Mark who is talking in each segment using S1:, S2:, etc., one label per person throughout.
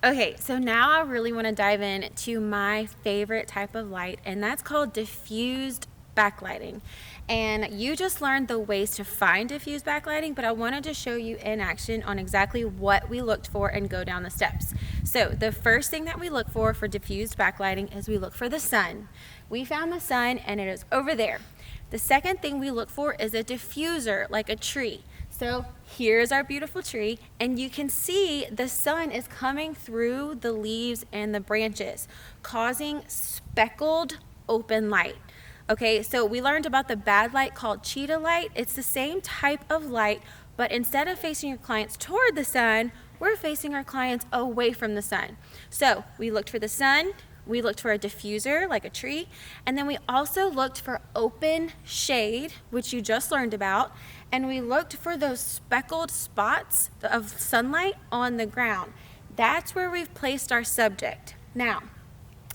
S1: Okay, so now I really want to dive in to my favorite type of light, and that's called diffused backlighting. And you just learned the ways to find diffused backlighting, but I wanted to show you in action on exactly what we looked for and go down the steps. So the first thing that we look for diffused backlighting is we look for the sun. We found the sun and it is over there. The second thing we look for is a diffuser, like a tree. So here's our beautiful tree, and you can see the sun is coming through the leaves and the branches, causing speckled open light. Okay, so we learned about the bad light called cheetah light. It's the same type of light, but instead of facing your clients toward the sun, we're facing our clients away from the sun. So we looked for the sun, we looked for a diffuser, like a tree, and then we also looked for open shade, which you just learned about, and we looked for those speckled spots of sunlight on the ground. That's where we've placed our subject. Now,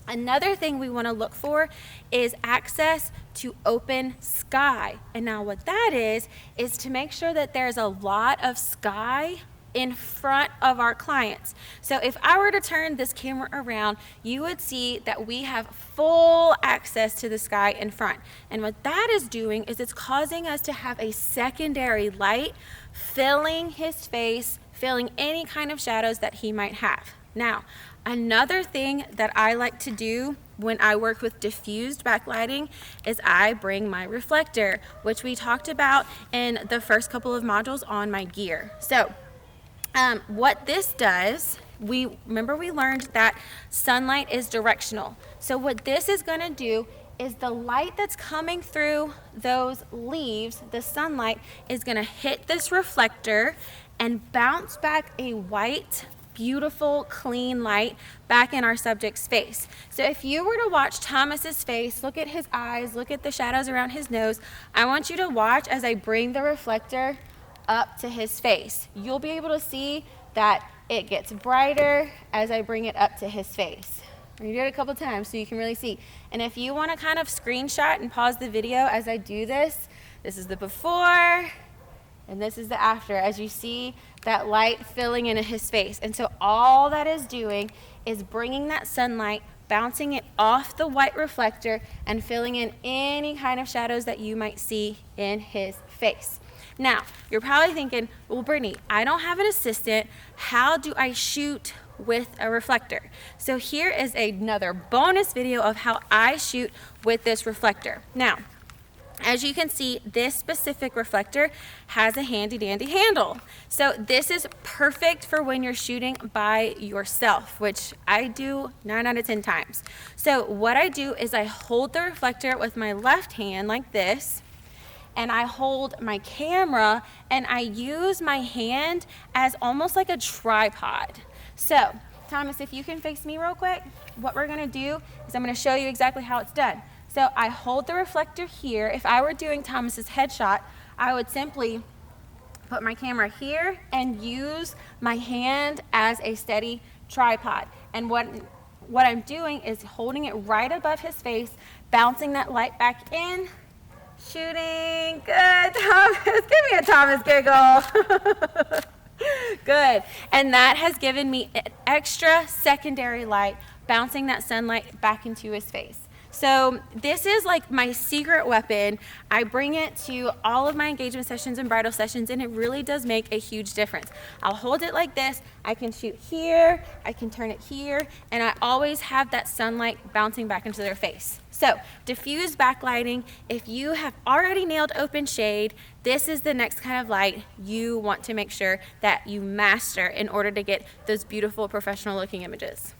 S1: another thing we want to look for is access to open sky. And now what that is to make sure that there's a lot of sky in front of our clients. So if I were to turn this camera around, you would see that we have full access to the sky in front. And what that is doing is it's causing us to have a secondary light filling his face, filling any kind of shadows that he might have. Now, another thing that I like to do when I work with diffused backlighting is I bring my reflector, which we talked about in the first couple of modules on my gear. So what this does, we learned that sunlight is directional. So what this is going to do is the light that's coming through those leaves, the sunlight, is going to hit this reflector and bounce back a white, beautiful, clean light back in our subject's face. So if you were to watch Thomas's face, look at his eyes, look at the shadows around his nose, I want you to watch as I bring the reflector up to his face. You'll be able to see that it gets brighter as I bring it up to his face. I'm gonna do it a couple times so you can really see. And if you want to kind of screenshot and pause the video as I do this, this is the before and this is the after, as you see that light filling into his face. And so all that is doing is bringing that sunlight, bouncing it off the white reflector and filling in any kind of shadows that you might see in his face. Now, you're probably thinking, well, Brittany, I don't have an assistant. How do I shoot with a reflector? So here is another bonus video of how I shoot with this reflector. Now, as you can see, this specific reflector has a handy dandy handle. So this is perfect for when you're shooting by yourself, which I do 9 out of 10 times. So what I do is I hold the reflector with my left hand like this, and I hold my camera and I use my hand as almost like a tripod. So, Thomas, if you can face me real quick, what we're gonna do is I'm gonna show you exactly how it's done. So I hold the reflector here. If I were doing Thomas's headshot, I would simply put my camera here and use my hand as a steady tripod. And what I'm doing is holding it right above his face, bouncing that light back in, shooting. Good, Thomas. Give me a Thomas giggle. Good. And that has given me an extra secondary light, bouncing that sunlight back into his face. So this is like my secret weapon. I bring it to all of my engagement sessions and bridal sessions, and it really does make a huge difference. I'll hold it like this. I can shoot here, I can turn it here, and I always have that sunlight bouncing back into their face. So diffused backlighting, if you have already nailed open shade, this is the next kind of light you want to make sure that you master in order to get those beautiful professional looking images.